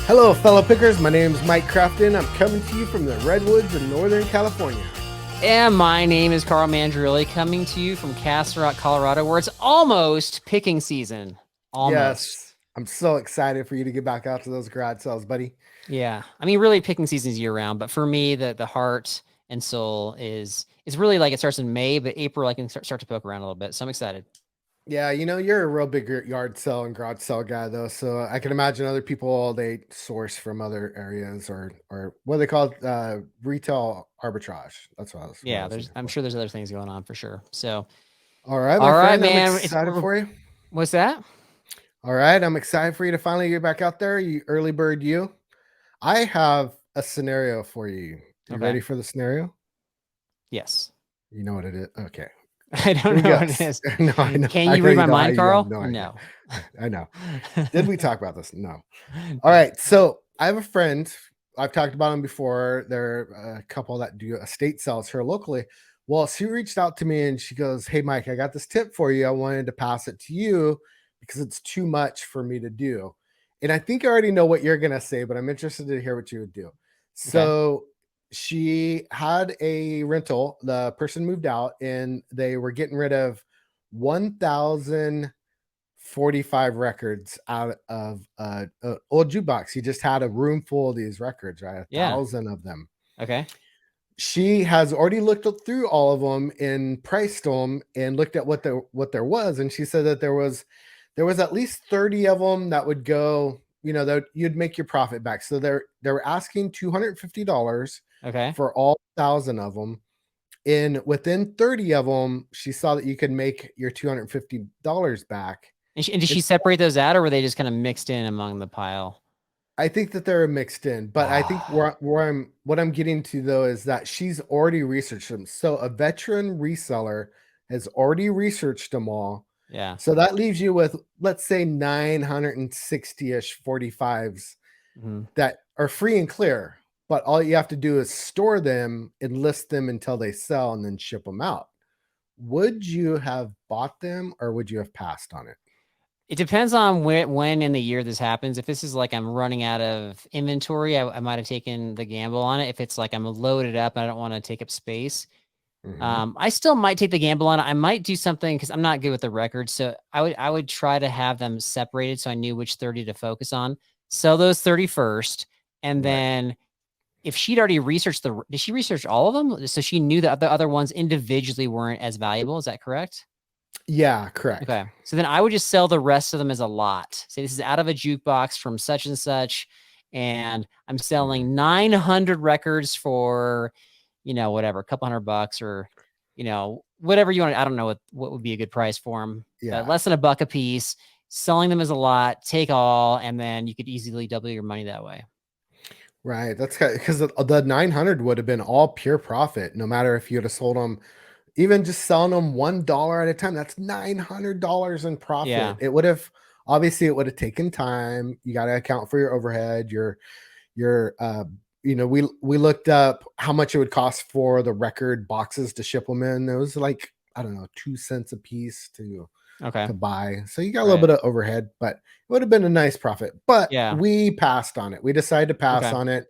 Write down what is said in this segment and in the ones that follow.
Hello, fellow pickers. My name is Mike Crafton. I'm coming to you from the Redwoods in Northern California. And my name is Carl Mandrilli, coming to you from Castle Rock, Colorado, where it's almost picking season. Almost. Yes, I'm so excited for you to get back out to those garage sales, buddy. Yeah. I mean, really picking season is year round, but for me, the heart and soul is really like it starts in May, but April I can start to poke around a little bit. So I'm excited. Yeah, you're a real big yard sale and garage sale guy, though. So I can imagine other people they source from other areas or what they call retail arbitrage. That's what I Yeah, was looking I'm for. sure there's other things going on for sure. So All right, my all right, friend. I'm man. excited for you. What's that? All right, I'm excited for you to finally get back out there. You early bird, you. I have a scenario for you. You Okay. ready for the scenario? Yes. You know what it is? Okay. I Here don't we know go. what it is. No, I know. Can I you know read you my know. mind, You have Carl? no idea. No. I know. Did we talk about this? No. All right. So I have a friend. I've talked about him before. They're a couple that do estate sales here locally. Well, she reached out to me and she goes, "Hey, Mike, I got this tip for you. I wanted to pass it to you because it's too much for me to do." And I think I already know what you're going to say, but I'm interested to hear what you would do. Okay. So she had a rental. The person moved out and they were getting rid of 1,045 records out of a old jukebox. He just had a room full of these records, right? A Yeah. thousand of them. Okay. She has already looked through all of them and priced them and looked at what there was, and she said that there was at least 30 of them that would go, that you'd make your profit back. So they were asking $250 Okay. for all 1,000 of them. And within 30 of them, she saw that you could make your $250 back. And did she It's, separate those out, or were they just kind of mixed in among the pile? I think that they're mixed in, but I think what I'm getting to though is that she's already researched them. So a veteran reseller has already researched them all. Yeah. So that leaves you with, let's say, 960-ish 45s Mhm. that are free and clear. But all you have to do is store them and list them until they sell and then ship them out. Would you have bought them or would you have passed on it? It depends on when in the year this happens. If this is like I'm running out of inventory, I might have taken the gamble on it. If it's like I'm loaded up and I don't want to take up space, Mm-hmm. I still might take the gamble on it. I might do something because I'm not good with the records, so I would try to have them separated so I knew which 30 to focus on. Sell those 30 first, and Right. then if she'd already researched did she research all of them? So she knew that the other ones individually weren't as valuable. Is that correct? Yeah, correct. Okay. So then I would just sell the rest of them as a lot. Say this is out of a jukebox from such and such, and I'm Mhm. selling 900 records for, whatever, a couple $100 or, whatever you want. I don't know what would be a good price for them, but Yeah. less than $1 a piece, selling them as a lot, take all, and then you could easily double your money that way. Right. That's because the 900 would have been all pure profit, no matter if you would have sold them, even just selling them $1 at a time. That's $900 in Yeah. profit. It would have taken time. You got to account for your overhead, we looked up how much it would cost for the record boxes to ship them in. It was like, I don't know, 2 cents a piece Okay. to buy. So you got a little Right. bit of overhead, but it would have been a nice profit. But Yeah. we passed on it. We decided to pass Okay. on it.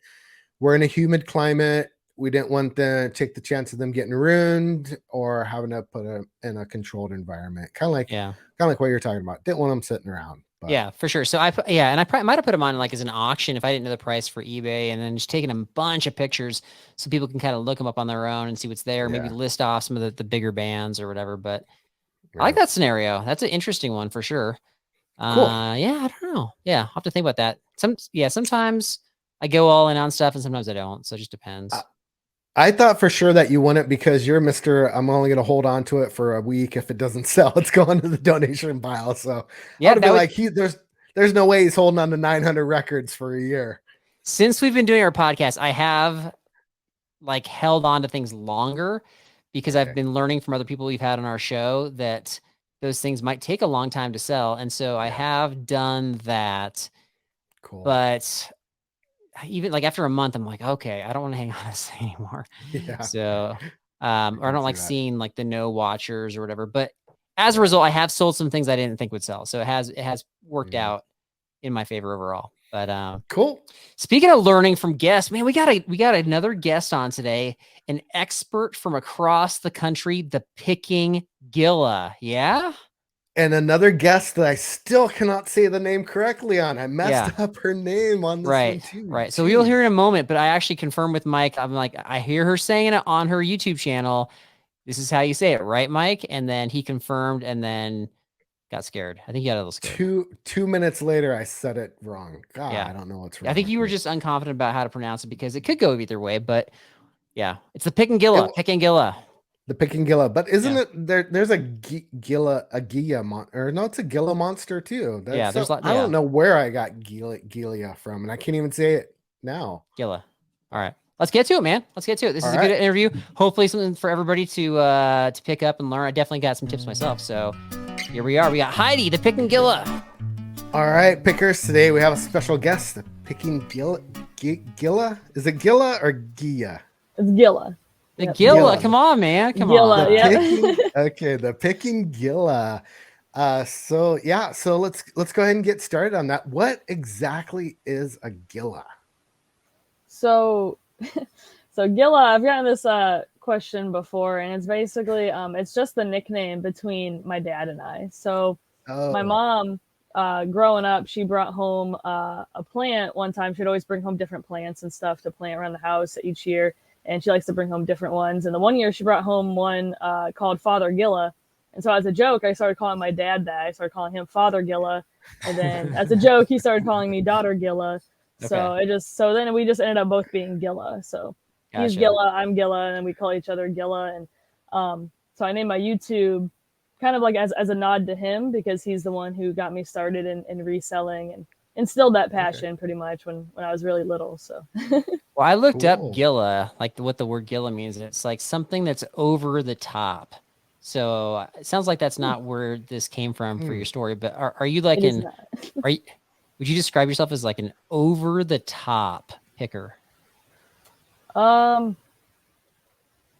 We're in a humid climate. We didn't want to take the chance of them getting ruined or having to put them in a controlled environment. Yeah. Kind of like what you're talking about. Didn't want them sitting around. But Yeah, for sure. So and I probably might have put them on like as an auction if I didn't know the price for eBay, and then just taking a bunch of pictures so people can kind of look them up on their own and see what's there. Maybe yeah, list off some of the bigger bands or whatever. But I like right. that scenario. That's an interesting one for sure. Cool. Yeah, I don't know. Yeah, I'll have to think about that. Sometimes I go all in on stuff, and sometimes I don't. So it just I, depends. I thought for sure that you won it because you're Mr. I'm only going to hold on to it for a week. If it doesn't sell, it's going to the donation pile. So I Yeah, would have that been would. like, there's no way he's holding on to 900 records for a year. Since we've been doing our podcast, I have like held on to things longer because I've Okay. been learning from other people we've had on our show that those things might take a long time to sell. And so I Yeah. have done that. Cool. But even like after a month, I'm like, okay, I don't want to hang on to this thing anymore. Yeah. So, I or I can don't see like that. seeing like the no watchers or whatever. But as a Yeah. result, I have sold some things I didn't think would sell. So it has worked Mhm. out in my favor overall. But Cool. speaking of learning from guests, man, we got another guest on today, an expert from across the country, the Picking Gilla. Yeah. And another guest that I still cannot say the name correctly on. I messed up her name on this one too. Right. So you'll hear in a moment, but I actually confirmed with Mike. I'm like, I hear her saying it on her YouTube channel. This is how you say it, right, Mike? And then he confirmed and then got scared. I think he got a little scared. 2 minutes later, I said it wrong. God, Yeah. I don't know what's wrong. I think with you were me. just unconfident about how to pronounce it because it could go either way, but yeah, it's the Picking Gilla. Picking Gilla. The Picking Gilla, but isn't it there's a Gilla, or no, it's a Gilla monster too. Yeah, there's I don't know where I got Gilla from, and I can't even say it now. Gilla. All right, let's get to it, man. Let's get to it. This is a good interview. Hopefully, something for everybody to pick up and learn. I definitely got some tips myself. So here we are. We got Heidi, the Picking Gilla. All right, pickers. Today we have a special guest, the Picking Gilla. Gilla? Is it Gilla or Gia? It's Gilla. The Gilla. Come on, man. Come on. Okay, the Picking Gilla. So let's go ahead and get started on that. What exactly is a Gilla? So Gilla, I've gotten this question before, and it's basically it's just the nickname between my dad and I. So my mom, growing up, she brought home a plant one time. She'd always bring home different plants and stuff to plant around the house each year. And she likes to bring home different ones. And the one year she brought home one called Father Gilla. And so as a joke, I started calling my dad that. I started calling him Father Gilla. And then as a joke, he started calling me Daughter Gilla. Okay. So then we just ended up both being Gilla. So he's Gilla, I'm Gilla, and we call each other Gilla. And so I named my YouTube kind of like as a nod to him, because he's the one who got me started in reselling and instilled that passion pretty much when I was really little. So well, I looked up Gilla, like what the word Gilla means, and it's like something that's over the top. So it sounds like that's not where this came from for your story. But are you like would you describe yourself as like an over the top picker? Not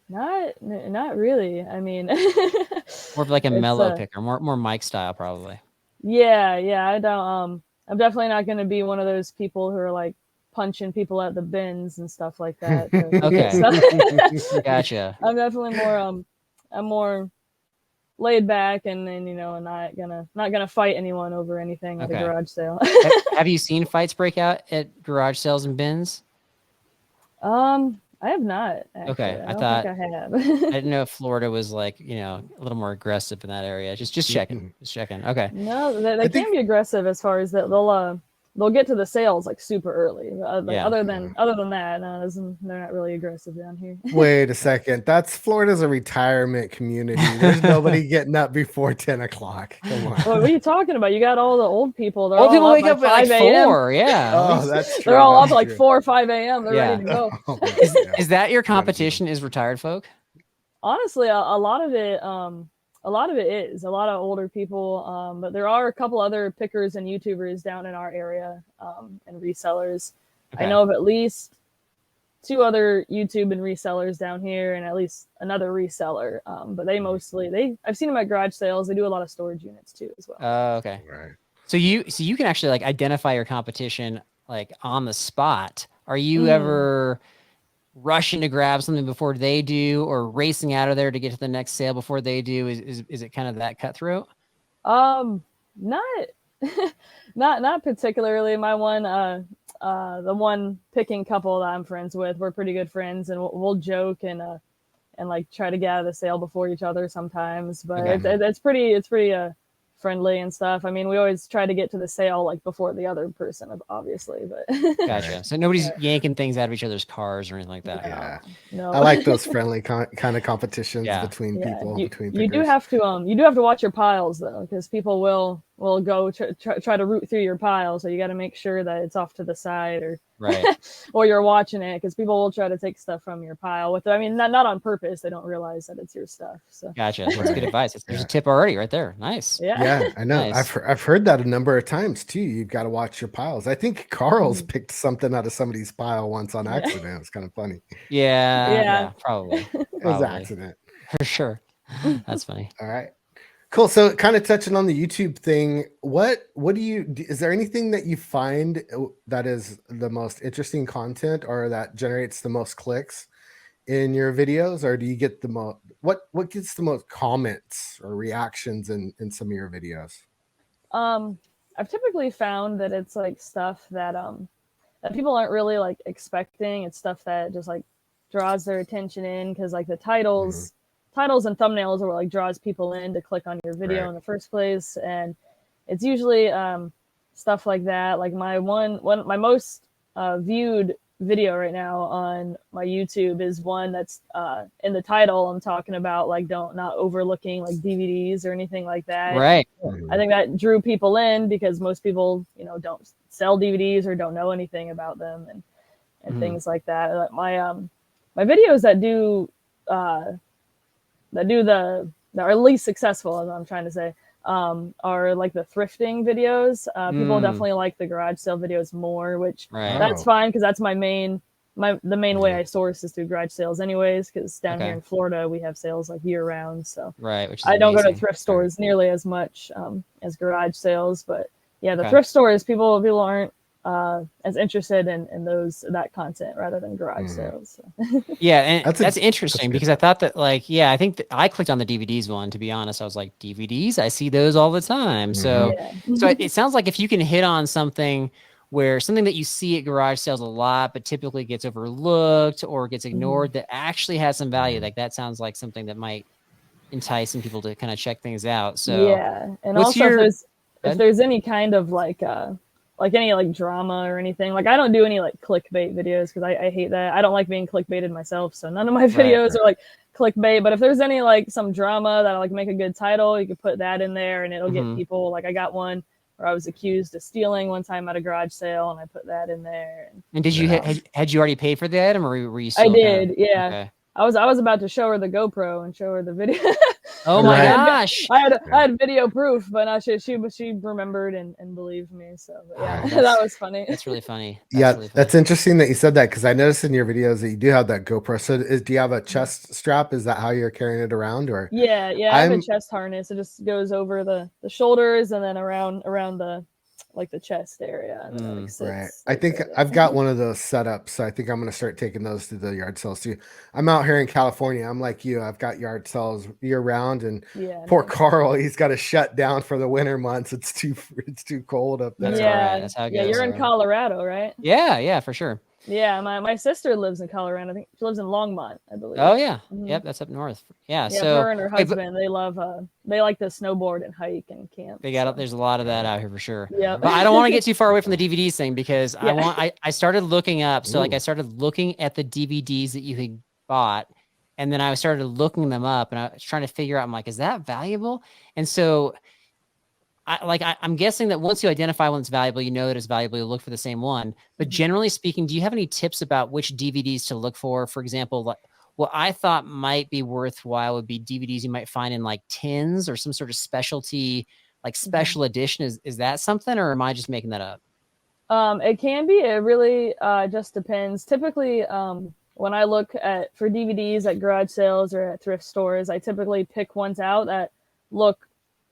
really. I mean, more of like a mellow picker, more Mike style probably. Yeah. I don't. I'm definitely not going to be one of those people who are like punching people at the bins and stuff like that. Okay. Gotcha. I'm definitely more, I'm more laid back and not gonna fight anyone over anything at a garage sale. Have you seen fights break out at garage sales and bins? I have not. Actually. Okay, I don't think I have. I didn't know if Florida was like a little more aggressive in that area. Just checking. Just checking. Okay. No, they can be aggressive as far as that. They'll get to the sales like super early. Other than that, they're not really aggressive down here. Wait a second. Florida's a retirement community. There's nobody getting up before 10 o'clock. Come on. What are you talking about? You got all the old people. Old people wake up at like 4. Yeah. Oh, that's true. They're all up at like 4 or 5 a.m. They're ready to go. Is that your competition? Is retired folk? Honestly, a lot of it. A lot of it is a lot of older people, but there are a couple other pickers and YouTubers down in our area and resellers. Okay. I know of at least 2 other YouTube and resellers down here, and at least another reseller. But I've seen them at garage sales. They do a lot of storage units too, as well. Okay. Right. So you can actually like identify your competition like on the spot. Are you ever rushing to grab something before they do, or racing out of there to get to the next sale before they do? Is it kind of that cutthroat? Not particularly. My one, the one picking couple that I'm friends with, we're pretty good friends, and we'll joke and like try to get out of the sale before each other sometimes. But it's pretty friendly and stuff. I mean, we always try to get to the sale like before the other person, obviously. But gotcha. So nobody's yanking things out of each other's cars or anything like that. Yeah. No. I like those friendly kind of competitions between people. You do have to watch your piles though, because people will go try to root through your pile. So you got to make sure that it's off to the side or or you're watching it, because people will try to take stuff from your pile not on purpose. They don't realize that it's your stuff. So gotcha. That's good advice. There's a tip already right there. Nice. Yeah, I know. Nice. I've heard that a number of times too. You've got to watch your piles. I think Carl's picked something out of somebody's pile once on accident. It's kind of funny. Yeah, probably. It was an accident for sure. That's funny. All right. Cool. So kind of touching on the YouTube thing, what is there anything that you find that is the most interesting content or that generates the most clicks in your videos, or do you get the most, what gets the most comments or reactions in some of your videos? I've typically found that it's like stuff that that people aren't really like expecting. It's stuff that just like draws their attention in, because like the titles and thumbnails are what like draws people in to click on your video in the first place. And it's usually stuff like that. Like my my most viewed video right now on my YouTube is one that's in the title. I'm talking about like not overlooking like DVDs or anything like that. Right. I think that drew people in because most people, you know, don't sell DVDs or don't know anything about them and things like that. My videos that are least successful, as I'm trying to say, are like the thrifting videos. People definitely like the garage sale videos more, which that's fine, because that's the main way I source is through garage sales anyways, because down here in Florida we have sales like year round, so which is I don't go to thrift stores nearly as much as garage sales. But yeah, the thrift stores, people aren't as interested in that content rather than garage sales. So. Yeah, and that's interesting, because I thought that I think that I clicked on the DVDs one, to be honest. I was like, DVDs, I see those all the time. So it sounds like if you can hit on something where something that you see at garage sales a lot but typically gets overlooked or gets ignored that actually has some value, like that sounds like something that might entice some people to kind of check things out. So yeah, and also if there's any kind of like any like drama or anything, like I don't do any like clickbait videos, because I hate that. I don't like being clickbaited myself, so none of my videos are like clickbait. But if there's any like some drama that'll like make a good title, you could put that in there and it'll get people. Like I got one where I was accused of stealing one time at a garage sale, and I put that in there. And did you had you already paid for the item, or were you still I did, yeah. Okay. I was about to show her the GoPro and show her the video. Oh my gosh! I had video proof, but she remembered and believed me. So yeah, that was funny. That's really funny. That's interesting that you said that, because I noticed in your videos that you do have that GoPro. So do you have a chest strap? Is that how you're carrying it around, or? Yeah, I have a chest harness. It just goes over the shoulders and then around the like the chest area. And then right. I think I've got one of those set up, so I think I'm going to start taking those to the yard sales too. I'm out here in California. I'm like you. I've got yard sales year round, and poor Carl, he's got to shut down for the winter months. It's too cold up there. That's all right. That's how it goes. Yeah, you're in Colorado, right? Yeah, for sure. Yeah, my sister lives in Colorado. I think she lives in Longmont, I believe. Oh yeah, yep, that's up north. Yeah, so her and her husband, they like to snowboard and hike and camp. There's a lot of that out here for sure. Yeah, but I don't want to get too far away from the DVDs thing, because I started looking up. So I started looking at the DVDs that you had bought, and then I started looking them up, and I was trying to figure out. I'm like, is that valuable? And so. I'm guessing that once you identify one that's valuable, you know that it's valuable, you look for the same one. But generally speaking, do you have any tips about which DVDs to look for? For example, like what I thought might be worthwhile would be DVDs you might find in like tins or some sort of specialty, like special edition. Is that something, or am I just making that up? It can be. It really just depends. Typically, when I look for DVDs at garage sales or at thrift stores, I typically pick ones out that look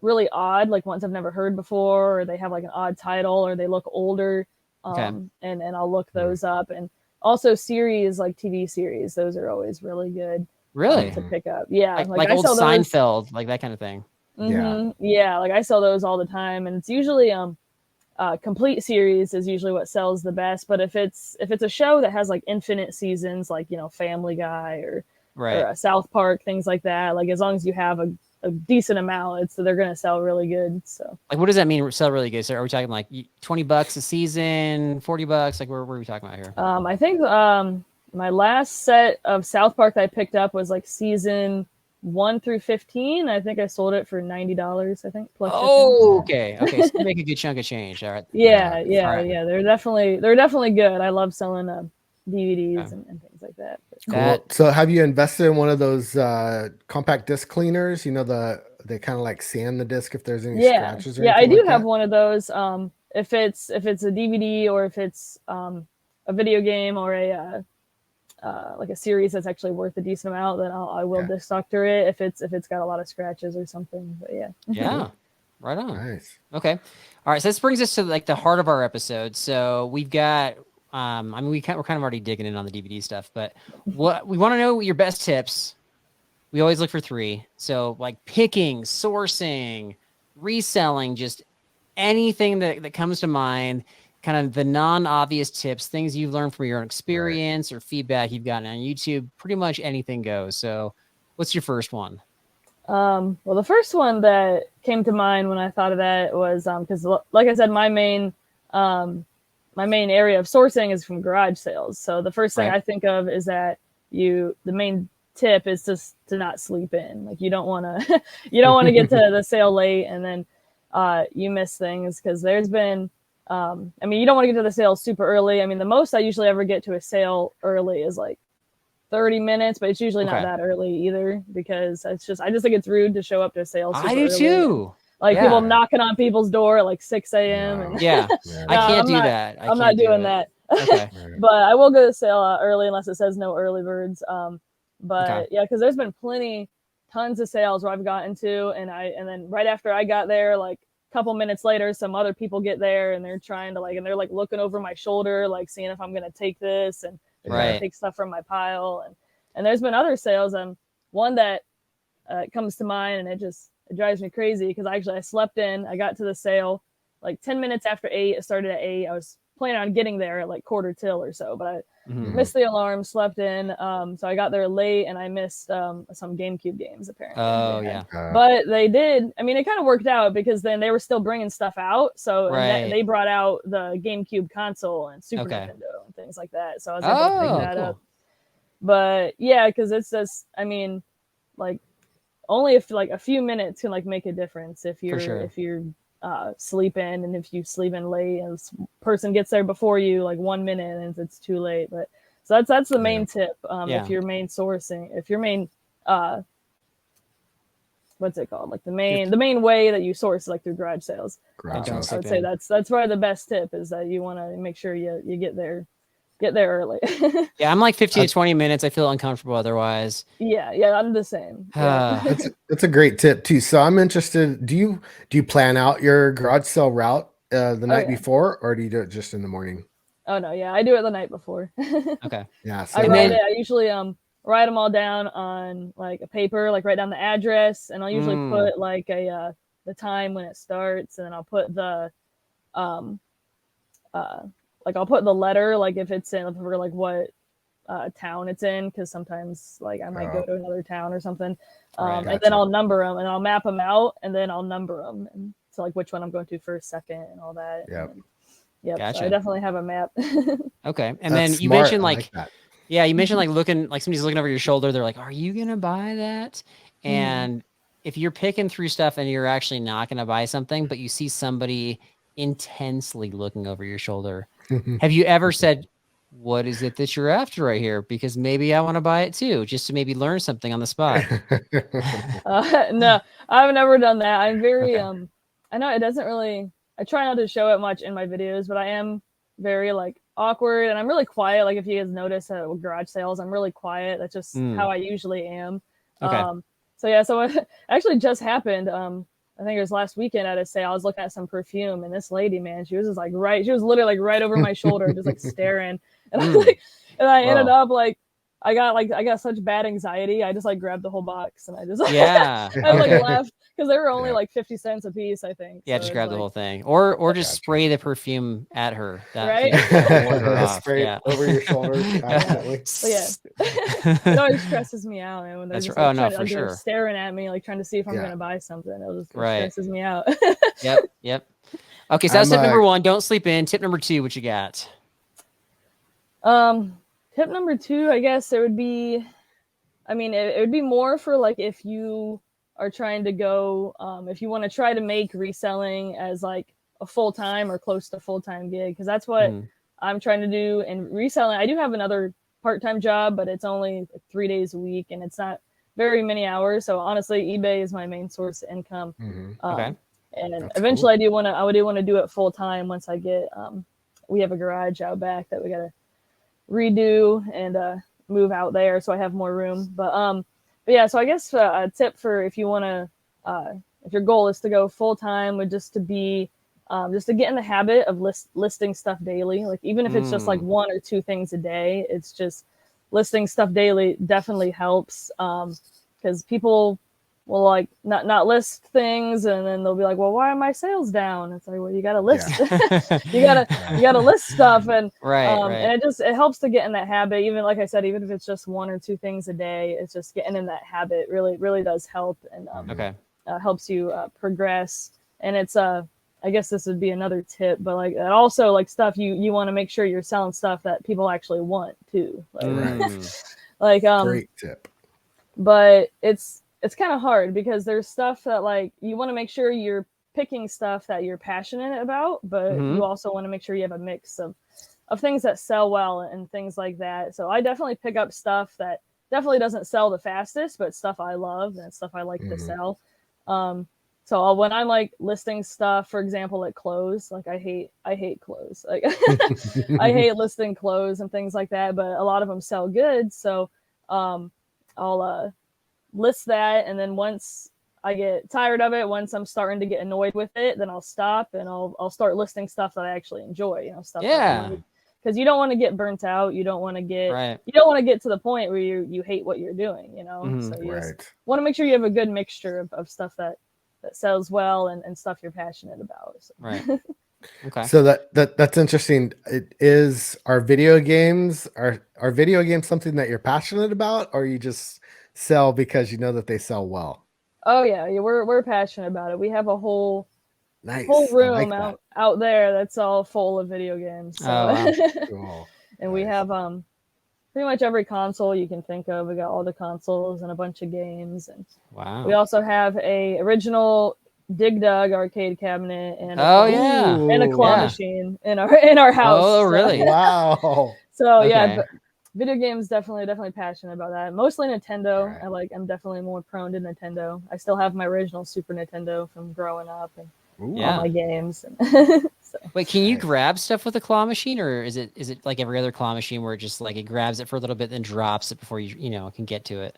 really odd, like ones I've never heard before, or they have like an odd title, or they look older. And I'll look those up. And also series, like TV series, those are always really good. Really? To pick up. Yeah. Like old Seinfeld, like that kind of thing. Yeah, like I sell those all the time, and it's usually complete series is usually what sells the best. But if it's a show that has like infinite seasons, like, you know, Family Guy or South Park, things like that, like as long as you have a decent amount, they're going to sell really good. So like, what does that mean, sell really good? So are we talking like $20 a season, $40? Like where are we talking about here? I think my last set of South Park that I picked up was like season 1 through 15. I think I sold it for $90, I think, plus okay. So you make a good chunk of change. All right. Yeah. They're definitely good. I love selling DVDs and things like that. Cool. So have you invested in one of those compact disc cleaners? You know, they kind of like sand the disc if there's any scratches or anything. I do like have that? one of those. If it's a DVD, or if it's a video game, or like a series that's actually worth a decent amount, then I will disc doctor it if it's got a lot of scratches or something. But yeah. Yeah. Right on. Nice. Okay. All right. So this brings us to like the heart of our episode. So we've got, I mean, we're kind of already digging in on the DVD stuff, but what we want to know your best tips. We always look for 3. So like picking, sourcing, reselling, just anything that comes to mind, kind of the non-obvious tips, things you've learned from your own experience or feedback you've gotten on YouTube, pretty much anything goes. So what's your first one? Well, the first one that came to mind when I thought of that was because, like I said, my main area of sourcing is from garage sales. So the first thing I think of is that the main tip is just to not sleep in. Like you don't want to get to the sale late and then you miss things, because there's been I mean, you don't want to get to the sale super early. I mean, the most I usually ever get to a sale early is like 30 minutes, but it's usually not that early either, because I just think it's rude to show up to a sale super early. I do too. Like people knocking on people's door at like 6 a.m. And I can't do that. I'm not doing that. Okay. But I will go to sale early unless it says no early birds. But yeah, because there's been tons of sales where I've gotten to, and then right after I got there, like a couple minutes later, some other people get there and they're trying to and they're like looking over my shoulder, like seeing if I'm gonna take this, and take stuff from my pile. And there's been other sales. One that comes to mind, and it drives me crazy, because I slept in. I got to the sale like 10 minutes after 8. It started at 8. I was planning on getting there at like 1:45 or so, but I missed the alarm, slept in. So I got there late and I missed some GameCube games apparently. Oh yeah. But they did. I mean, it kind of worked out, because then they were still bringing stuff out. So and they brought out the GameCube console and Super Nintendo and things like that. So I was able to pick that up. But yeah, because it's just, I mean, like only if like a few minutes can like make a difference if you're sleep in, and if you sleep in late and this person gets there before you like 1 minute and it's too late. But so that's the main tip. If your main sourcing, if your main what's it called, like the main way that you source, like through garage sales. I would say that's probably the best tip, is that you want to make sure you get there early. Yeah, I'm like 15 to 20 minutes. I feel uncomfortable otherwise. Yeah, I'm the same. That's a great tip too. So I'm interested. Do you plan out your garage sale route the night before, or do you do it just in the morning? Oh no, yeah, I do it the night before. Okay. Yeah. So I usually write them all down on like a paper, like write down the address, and I'll usually put like the time when it starts, and then I'll put the like I'll put the letter, like if it's in for like what town it's in, because sometimes like I might go to another town or something. And then I'll number them, and I'll map them out, and then I'll number them, and so like which one I'm going to first, second, and all that. Yep. Gotcha. So I definitely have a map. Okay. And then you mentioned you mentioned like looking, like somebody's looking over your shoulder. They're like, "Are you gonna buy that?" And if you're picking through stuff and you're actually not gonna buy something, but you see somebody intensely looking over your shoulder, have you ever said, "What is it that you're after right here? Because maybe I want to buy it too," just to maybe learn something on the spot? No, I've never done that. I'm very I know it doesn't really. I try not to show it much in my videos, but I am very like awkward, and I'm really quiet. Like if you guys notice at garage sales, I'm really quiet. That's just how I usually am. So it actually just happened. I think it was last weekend at a sale. I was looking at some perfume, and this lady, man, she was just like she was literally like right over my shoulder, just like staring. And I ended up like, I got such bad anxiety. I just like grabbed the whole box, and I just I left, because they were only like 50 cents a piece, I think. Yeah, so just grab the whole thing, or just spray the perfume at her. Spray over your shoulder. It always stresses me out, man, when they're just staring at me, like trying to see if I'm gonna buy something. It stresses me out. Yep. Okay, so that's tip number 1. Don't sleep in. Tip number 2, what you got? Tip number 2, I guess it would be, I mean, it would be more for like if you are trying to go, if you want to try to make reselling as like a full-time or close to full-time gig, because that's what I'm trying to do. And reselling, I do have another part-time job, but it's only 3 days a week, and it's not very many hours. So honestly, eBay is my main source of income. And that's eventually cool. I do want to do it full-time once I get, we have a garage out back that we got to redo, and move out there, so I have more room. But yeah, so I guess a tip for if you want to, if your goal is to go full time, would just to be just to get in the habit of listing stuff daily. Like even if it's just like 1 or 2 things a day, it's just listing stuff daily definitely helps. Because people will like not list things, and then they'll be like, well, why are my sales down? It's like, well, you gotta list. you gotta list stuff, and and it helps to get in that habit. Even like I said, even if it's just 1 or 2 things a day, it's just getting in that habit really does help, and helps you progress. And it's I guess this would be another tip, but like also like stuff you want to make sure you're selling stuff that people actually want too. Like, great tip. But it's kind of hard because there's stuff that like you want to make sure you're picking stuff that you're passionate about, but you also want to make sure you have a mix of things that sell well and things like that. So I definitely pick up stuff that definitely doesn't sell the fastest, but stuff I love and stuff I like to sell. So when I'm like listing stuff, for example, at clothes, like I hate clothes. Like I hate listing clothes and things like that, but a lot of them sell good. So I'll list that, and then once I get tired of it, once I'm starting to get annoyed with it, then I'll stop and I'll start listing stuff that I actually enjoy. You know, stuff. Because you don't want to get burnt out. You don't want to get to the point where you hate what you're doing. You know, so you just want to make sure you have a good mixture of stuff that sells well and stuff you're passionate about. So. Right. Okay. So that's interesting. Are video games something that you're passionate about, or you just sell because you know that they sell well? Oh yeah, we're passionate about it. We have a whole room out there that's all full of video games. So. Oh, wow. Cool. And we have pretty much every console you can think of. We got all the consoles and a bunch of games, and we also have a original Dig Dug arcade cabinet and a claw machine in our house. Oh, really? Wow. So yeah, but video games definitely passionate about that. Mostly Nintendo. I'm definitely more prone to Nintendo. I still have my original Super Nintendo from growing up and all my games. So. Wait, can you grab stuff with a claw machine, or is it like every other claw machine where it just like it grabs it for a little bit then drops it before you can get to it?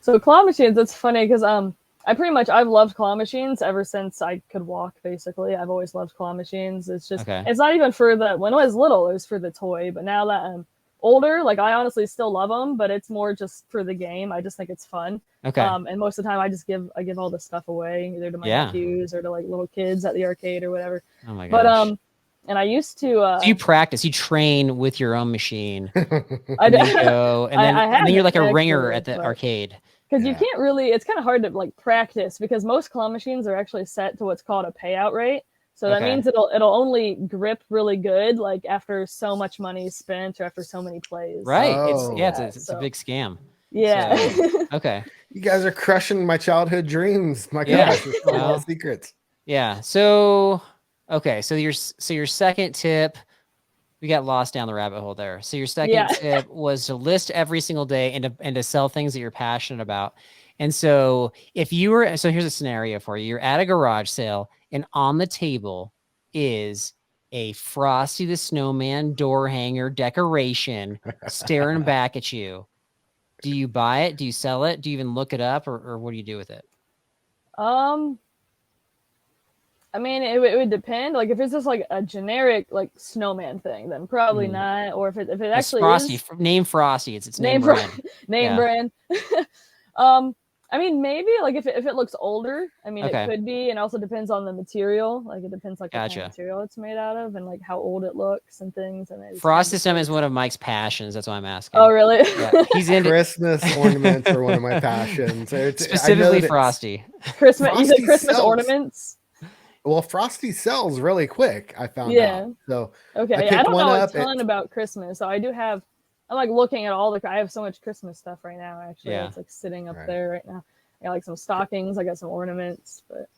So claw machines, it's funny because I've loved claw machines ever since I could walk. Basically, I've always loved claw machines. It's just it's not even for when I was little, it was for the toy, but now that I'm older, like I honestly still love them, but it's more just for the game. I just think it's fun. And most of the time I just give all the stuff away either to my nephews or to like little kids at the arcade or whatever. Oh my gosh. But and I used to so you practice, you train with your own machine. I go and then you're like a ringer at the arcade. Because you can't really, it's kind of hard to like practice because most claw machines are actually set to what's called a payout rate. So that means it'll only grip really good like after so much money is spent or after so many plays. Right. It's a big scam. Yeah. So, okay. You guys are crushing my childhood dreams. My gosh, all secrets. Yeah. So so your second tip, we got lost down the rabbit hole there. So your second tip was to list every single day and to sell things that you're passionate about. And so here's a scenario for you. You're at a garage sale and on the table is a Frosty the Snowman door hanger decoration staring back at you. Do you buy it? Do you sell it? Do you even look it up or what do you do with it? I mean, it would depend. Like if it's just like a generic like snowman thing, then probably not. Or if it actually Frosty, is name Frosty, it's name brand. Brand. I mean, maybe like if it looks older, I mean, it could be, and also depends on the material. Like it depends like what kind of material it's made out of and like how old it looks and things. And Frosty Snowman is one of Mike's passions. That's why I'm asking. Oh, really? Yeah, he's into Christmas ornaments are one of my passions. Specifically Frosty. Christmas. You said Christmas ornaments. Well, Frosty sells really quick. I found out. So I don't know a ton about Christmas. So I do have. I'm like looking at I have so much Christmas stuff right now. Actually, it's like sitting up there right now. I got like some stockings. I got some ornaments, but.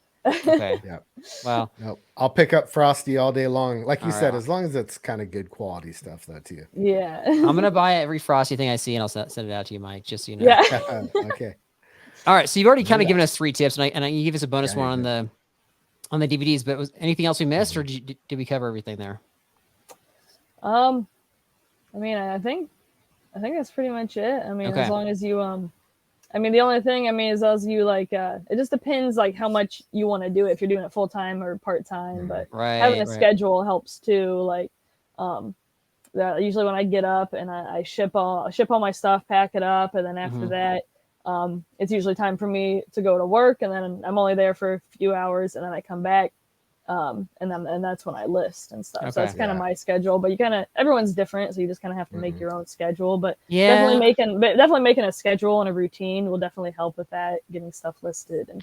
Well, I'll pick up Frosty all day long. Like you said, as long as it's kind of good quality stuff, though, too. Yeah. I'm gonna buy every Frosty thing I see, and I'll send it out to you, Mike. Just so you know. Yeah. Okay. All right. So you've already kind of given us 3 tips, and you give us a bonus one on the DVDs. But was anything else we missed, or did we cover everything there? I mean, I think I think that's pretty much it. I mean, as long as you I mean, the only thing, I mean, is as you like, it just depends like how much you want to do it, if you're doing it full time or part time. But having a schedule helps too. Like, usually when I get up and I ship all my stuff, pack it up, and then after that, it's usually time for me to go to work, and then I'm only there for a few hours, and then I come back. And that's when I list and stuff. So it's kind of my schedule, but everyone's different. So you just kind of have to make your own schedule, but definitely making a schedule and a routine will definitely help with that, getting stuff listed and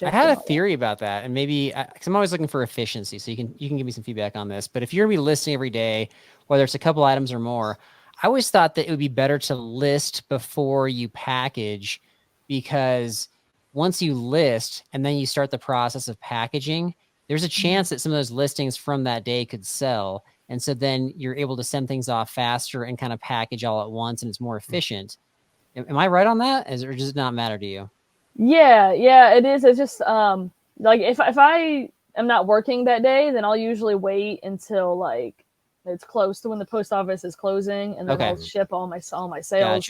I had a theory about that, and maybe cause I'm always looking for efficiency. So you can give me some feedback on this, but if you're gonna be listing every day, whether it's a couple items or more, I always thought that it would be better to list before you package, because once you list and then you start the process of packaging, there's a chance that some of those listings from that day could sell. And so then you're able to send things off faster and kind of package all at once, and it's more efficient. Am I right on that? Or does it not matter to you? Yeah, it is. It's just like if I am not working that day, then I'll usually wait until like it's close to when the post office is closing, and then I'll ship all my sales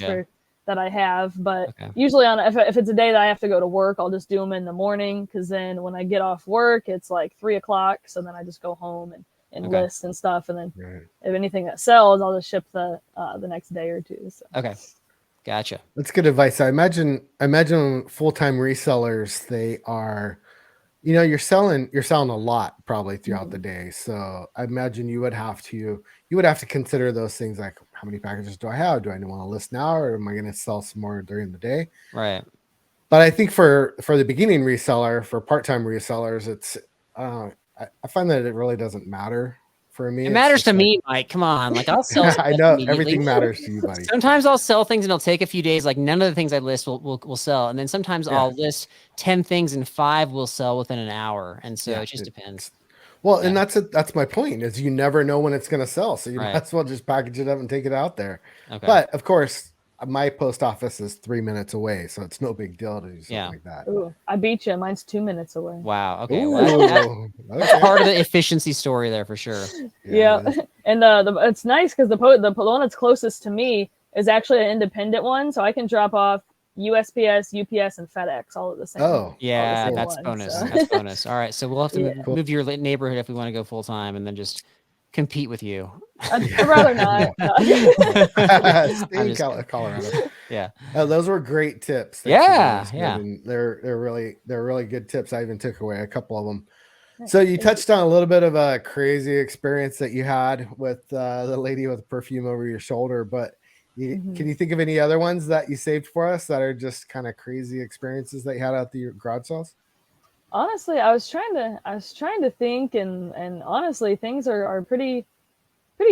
that I have. But usually if it's a day that I have to go to work, I'll just do them in the morning, because then when I get off work, it's like 3:00. So then I just go home and list and stuff. And then if anything that sells, I'll just ship the next day or two. So. Okay. Gotcha. That's good advice. I imagine full-time resellers, they are, you're selling a lot probably throughout the day. So I imagine you would have to consider those things, like how many packages do I have? Do I want to list now, or am I going to sell some more during the day? Right. But I think for the beginning reseller, for part-time resellers, it's I find that it really doesn't matter. For me, it matters to me, Mike. Come on, like I'll sell. I know everything matters to you, buddy. Sometimes I'll sell things and it'll take a few days. Like none of the things I list will sell, and then sometimes I'll list 10 things and 5 will sell within an hour. And so it just depends. Well, and that's my point, is you never know when it's going to sell, so you might as well just package it up and take it out there. Okay. But of course, my post office is 3 minutes away, so it's no big deal to do something like that. Ooh, I beat you. Mine's 2 minutes away. Wow. Okay. Well, that's part of the efficiency story there for sure. Yeah. And it's nice because the one that's closest to me is actually an independent one, so I can drop off USPS, UPS, and FedEx all at the same. Oh, yeah, that's bonus. So. That's bonus. All right, so we'll have to move to your neighborhood if we want to go full time, and then just compete with you. I'd rather not. Stay in Colorado. Yeah. Those were great tips. Yeah. They're really good tips. I even took away a couple of them. So you touched on a little bit of a crazy experience that you had with the lady with perfume over your shoulder, but can you think of any other ones that you saved for us that are just kind of crazy experiences that you had at the garage sales? Honestly, I was trying to think, and honestly, things are pretty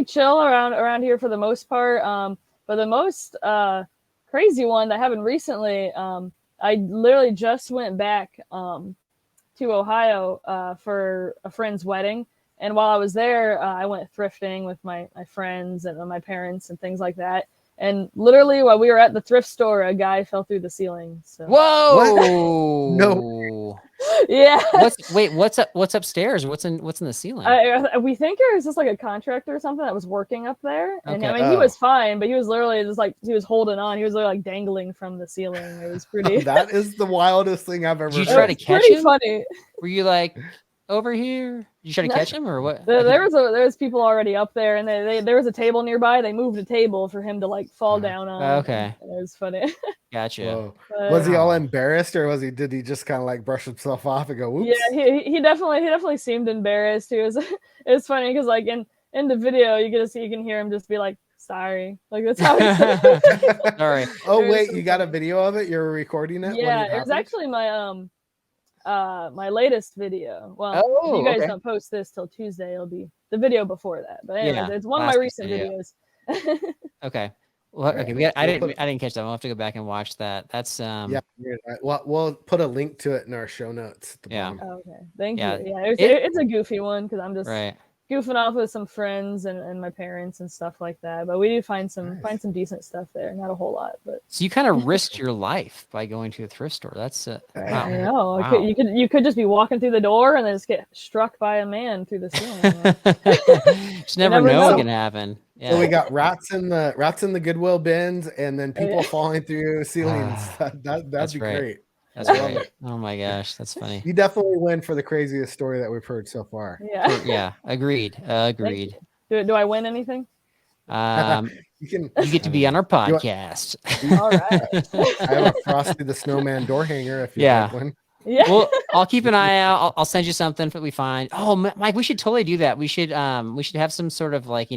chill around here for the most part. But the most crazy one that happened recently, I literally just went back to Ohio for a friend's wedding, and while I was there, I went thrifting with my friends and my parents and things like that. And literally, while we were at the thrift store, a guy fell through the ceiling. So. Whoa! No. Yeah. What's upstairs? What's in the ceiling? We think it was just like a contractor or something that was working up there. And I mean, he was fine, but he was literally just like, he was holding on. He was literally like dangling from the ceiling. It was pretty. That is the wildest thing I've ever heard. Did you try to catch him? Funny. Were you like, over here? You try to catch him or what? There was people already up there, and there was a table nearby. They moved a table for him to like fall down on. Okay. It was funny. Gotda. Was he all embarrassed, or did he just kind of like brush himself off and go, "Whoops"? Yeah, he definitely seemed embarrassed. It's funny because like in the video you can hear him just be like, "Sorry," like that's how he said it. Sorry. Oh wait, you got a video of it? You're recording it? Yeah, it was actually my my latest video. Well, if you guys don't post this till Tuesday, it'll be the video before that. But anyways, it's one of my recent videos. Okay. Well, okay. I didn't catch that. We'll have to go back and watch that. That's we'll put a link to it in our show notes. At the bottom. Okay. Thank you. Yeah, it's a goofy one because I'm just right. goofing off with some friends and my parents and stuff like that. But we do find some decent stuff there. Not a whole lot, but so you kind of risked your life by going to a thrift store. That's wow. I know. Wow. You could just be walking through the door and then just get struck by a man through the ceiling. Just never know what can happen. Yeah. So we got rats in the Goodwill bins, and then people falling through ceilings. That'd be great. That's I love great. it. Oh my gosh, that's funny. You definitely win for the craziest story that we've heard so far. Yeah. Agreed. Agreed. Do I win anything? You get to be on our podcast. All right. I have a Frosty the Snowman door hanger if you'd like one. Yeah. Well, I'll keep an eye out. I'll send you something that we find. Oh, Mike, we should totally do that. We should have some sort of like,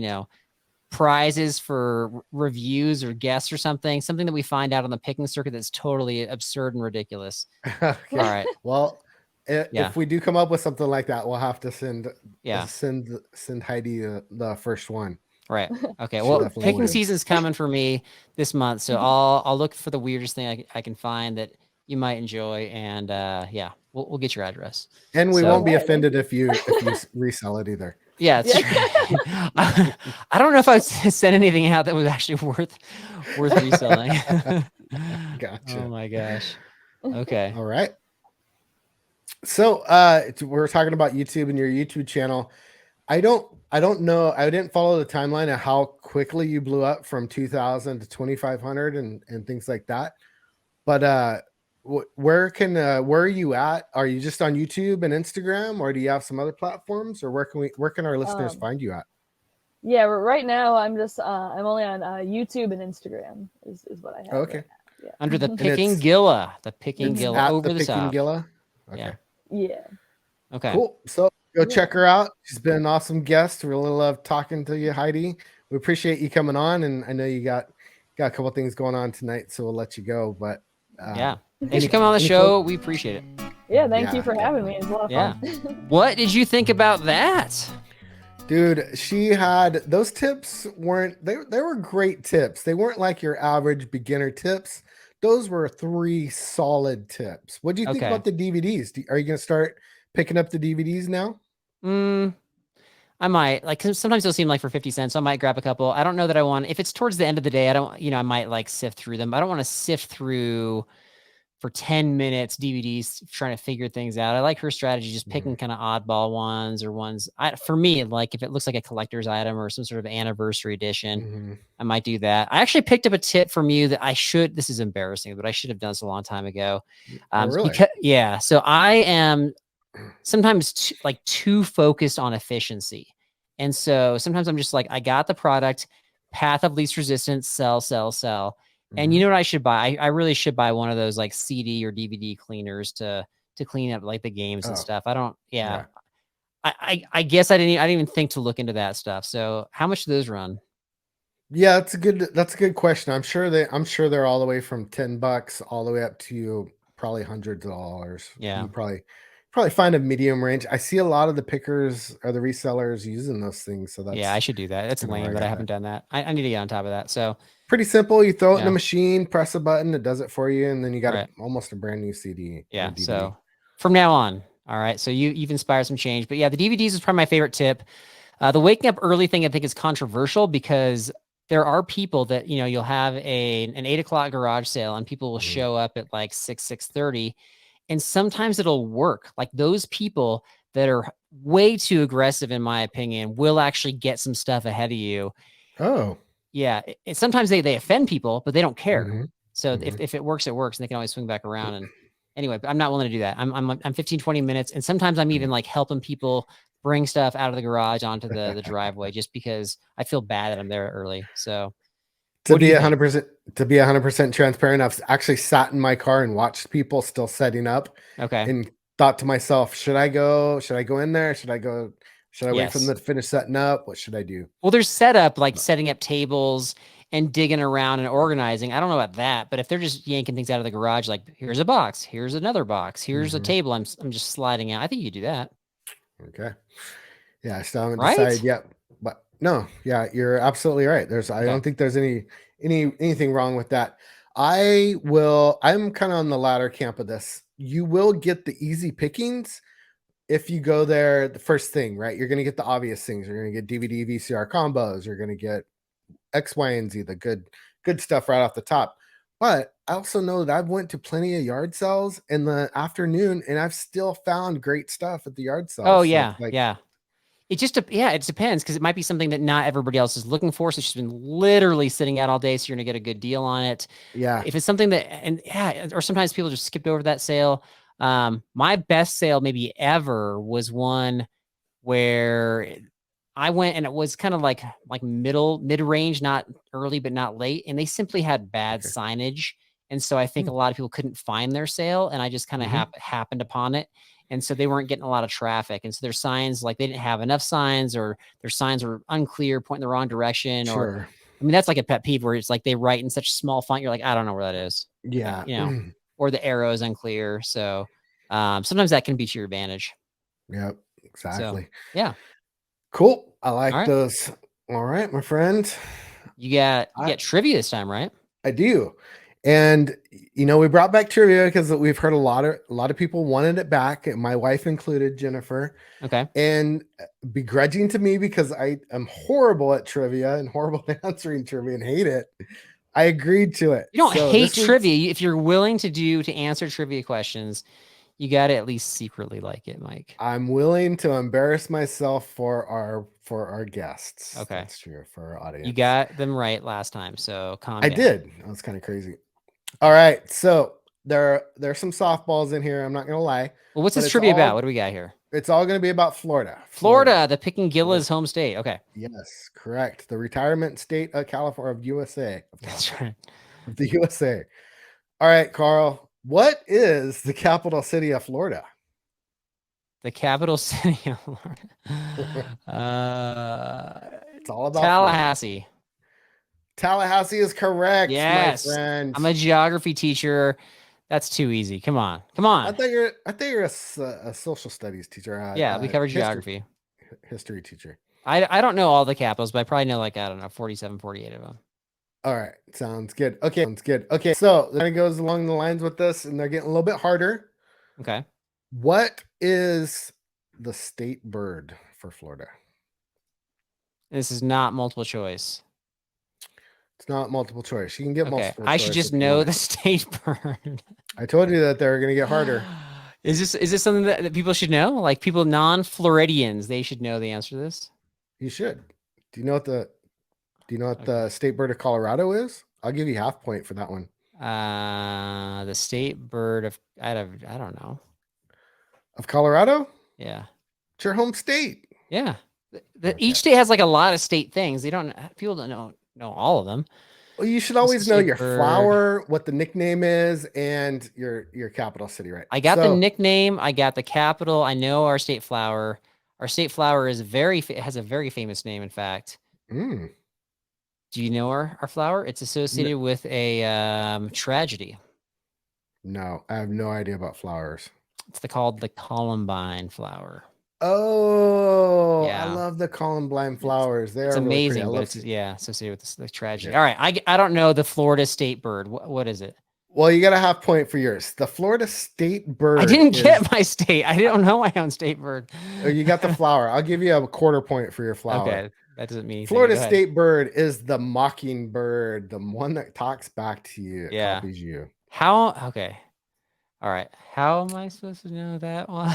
prizes for reviews or guests or something that we find out on the picking circuit that's totally absurd and ridiculous. Okay. All right. Well, if we do come up with something like that, we'll have to send Heidi the first one. Right. Okay. Well, picking season's coming for me this month, so I'll look for the weirdest thing I can find that you might enjoy, and we'll get your address. And we won't be offended if you resell it either. Yeah, it's I don't know if I sent anything out that was actually worth reselling. Gotcha. Oh my gosh. Okay. All right. So we're talking about YouTube and your YouTube channel. I don't know. I didn't follow the timeline of how quickly you blew up from 2,000 to 2,500 and things like that. But where are you at? Are you just on YouTube and Instagram, or do you have some other platforms, or where can our listeners find you at? Yeah, right now I'm just I'm only on YouTube and Instagram is what I have. Okay. Right now. Yeah. Under the Picking Gilla, over the Picking top. Gilla. Okay. Yeah. Okay. Cool. So go check her out. She's been an awesome guest. Really love talking to you, Heidi. We appreciate you coming on, and I know you got a couple things going on tonight, so we'll let you go. But thanks for coming on the show. We appreciate it. Yeah, thank you for having me. It's a lot of fun. What did you think about that? Dude, she had those tips they were great tips. They weren't like your average beginner tips. Those were 3 solid tips. What do you think about the DVDs? Are you going to start picking up the DVDs now? I might, like, cause sometimes they'll seem like for 50 cents. So I might grab a couple. I don't know that I want, if it's towards the end of the day, I don't, I might like sift through them. I don't want to sift through for 10 minutes DVDs trying to figure things out. I like her strategy, just picking kind of oddball ones or ones. For me, like if it looks like a collector's item or some sort of anniversary edition, I might do that. I actually picked up a tip from you that this is embarrassing, but I should have done this a long time ago. Really? So I am sometimes too focused on efficiency. And so sometimes I'm just like, I got the product, path of least resistance, sell. And you know what I should buy? I really should buy one of those like CD or DVD cleaners to clean up like the games and stuff. I don't, I guess I didn't even think to look into that stuff. So how much do those run? Yeah, that's a good question. I'm sure they're all the way from $10 all the way up to probably hundreds of dollars. Yeah. You probably find a medium range. I see a lot of the pickers or the resellers using those things. So I should do that. That's lame that I haven't done that. I need to get on top of that. So pretty simple. You throw it in the machine, press a button, it does it for you, and then you got almost a brand new CD. Yeah. So from now on, all right. So you've inspired some change, but yeah, the DVDs is probably my favorite tip. The waking up early thing I think is controversial because there are people that you'll have an 8 o'clock garage sale and people will show up at like 6:30. And sometimes it'll work. Like those people that are way too aggressive, in my opinion, will actually get some stuff ahead of you. Oh, yeah. Sometimes they offend people, but they don't care. So if it works, it works, and they can always swing back around. And anyway, I'm not willing to do that. I'm 15, 20 minutes. And sometimes I'm even like helping people bring stuff out of the garage onto the driveway just because I feel bad that I'm there early. So to be 100% transparent, I've actually sat in my car and watched people still setting up. Okay. And thought to myself, should I go in there? Should I wait for them to finish setting up? What should I do? Well, there's setup, like setting up tables and digging around and organizing. I don't know about that, but if they're just yanking things out of the garage, like here's a box, here's another box, here's a table, I'm just sliding out. I think you do that. Okay. Yeah, I still haven't decided yet. But no, yeah, you're absolutely right. I don't think there's anything wrong with that. I'm kind of on the latter camp of this. You will get the easy pickings if you go there the first thing, right? You're going to get the obvious things. You're going to get DVD, VCR combos. You're going to get X, Y, and Z, the good stuff right off the top. But I also know that I've went to plenty of yard sales in the afternoon, and I've still found great stuff at the yard sales. Oh yeah, yeah. It just, it depends because it might be something that not everybody else is looking for. So she's been literally sitting out all day. So you're going to get a good deal on it. Yeah. If it's something that, or sometimes people just skipped over that sale. My best sale maybe ever was one where I went and it was kind of like mid-range, not early, but not late. And they simply had bad signage. And so I think a lot of people couldn't find their sale. And I just kind of happened upon it. And so they weren't getting a lot of traffic. And so their signs, like they didn't have enough signs, or their signs were unclear, pointing the wrong direction. Or, I mean, that's like a pet peeve where it's like they write in such small font. You're like, I don't know where that is. Yeah. You know, or the arrow is unclear. So sometimes that can be to your advantage. Yep, exactly. So, yeah. Cool. I like those. All right, my friend. You got trivia this time, right? I do. And we brought back trivia because we've heard a lot of people wanted it back, my wife included, Jennifer. Okay. And begrudging to me because I am horrible at trivia and horrible at answering trivia and hate it. I agreed to it. You don't hate trivia. If you're willing to answer trivia questions, you got to at least secretly like it, Mike. I'm willing to embarrass myself for our guests. Okay. That's true, for our audience. You got them right last time, so calm down. I did. That was kind of crazy. All right, so there's some softballs in here. I'm not gonna lie. Well, what's this trivia about? What do we got here? It's all gonna be about Florida. Florida, the Picking Gilla's home state. Okay. Yes, correct. The retirement state of California, of USA. That's right. Of the USA. All right, Carl. What is the capital city of Florida? The capital city of Florida. It's all about Tallahassee. Florida. Tallahassee is correct, yes. my friend. I'm a geography teacher. That's too easy. Come on. I thought you're a social studies teacher. Yeah, we covered geography. History teacher. I don't know all the capitals, but I probably know 47, 48 of them. All right, sounds good. Okay, so then it goes along the lines with this, and they're getting a little bit harder. Okay. What is the state bird for Florida? This is not multiple choice. It's not multiple choice. You can get multiple choice. I should just know the state bird. I told you that they're going to get harder. Is this something that people should know? Like people non-Floridians, they should know the answer to this? You should. Do you know what the state bird of Colorado is? I'll give you half point for that one. The state bird of I don't know. Of Colorado? Yeah. It's your home state. Yeah. Each state has like a lot of state things. People don't know all of them. Well, you should always know your flower, what the nickname is, and your capital city, right? I got the nickname. I got the capital. I know our state flower. Our state flower is has a very famous name, in fact. Mm. Do you know our flower? It's associated with a tragedy. No, I have no idea about flowers. It's called the Columbine flower. Oh, yeah. I love the Columbine flowers. It's amazing, really but it's associated with the tragedy. Yeah. All right, I don't know the Florida state bird. What is it? Well, you got a half point for yours. The Florida state bird. I didn't get my state. I don't know my own state bird. You got the flower. I'll give you a quarter point for your flower. Okay, that doesn't mean anything. Florida state bird is the mockingbird, the one that talks back to you. Yeah. Copies you. How? Okay. All right. How am I supposed to know that one?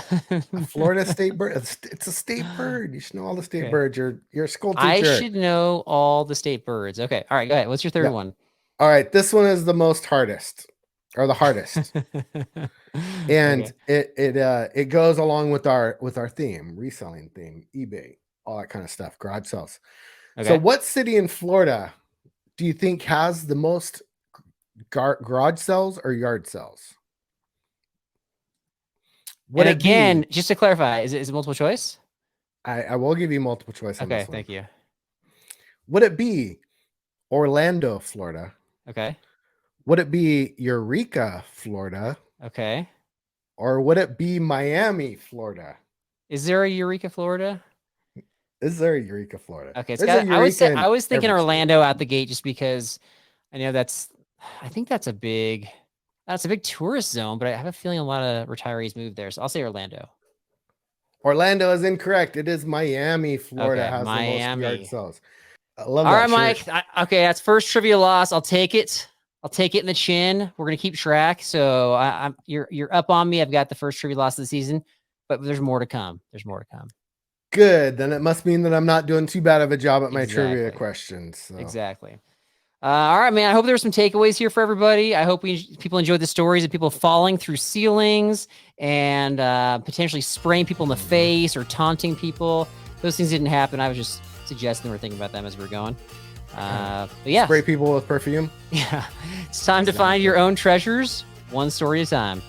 Florida state bird. It's a state bird. You should know all the state birds. You're a school teacher. I should know all the state birds. Okay. All right. Go ahead. What's your third one? All right. This one is the hardest. And it goes along with our theme, reselling theme, eBay, all that kind of stuff, garage sales. Okay. So what city in Florida do you think has the most garage sales or yard sales? And again, just to clarify, is it multiple choice? I will give you multiple choice. Okay, thank you. Would it be Orlando, Florida? Okay. Would it be Eureka, Florida? Okay. Or would it be Miami, Florida? Is there a Eureka, Florida? Is there a Eureka, Florida? Okay. I was thinking Orlando out the gate just because I know I think that's a big tourist zone, but I have a feeling a lot of retirees move there. So I'll say Orlando. Orlando is incorrect. It is Miami, Florida. Okay, has Miami. the most yard sales. I love All that right, shirt. Mike. Okay, that's first trivia loss. I'll take it. I'll take it in the chin. We're gonna keep track. So you're up on me. I've got the first trivia loss of the season, but there's more to come. good. Then it must mean that I'm not doing too bad of a job at my trivia questions. So. Exactly. All right, man. I hope there's some takeaways here for everybody. I hope people enjoyed the stories of people falling through ceilings and potentially spraying people in the face or taunting people. Those things didn't happen. I was just suggesting we're thinking about them as we're going. But yeah. Spray people with perfume. Yeah. It's time to find your own treasures, one story at a time.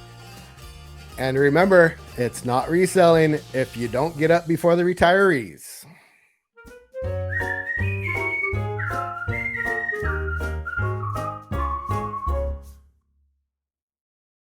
And remember, it's not reselling if you don't get up before the retirees.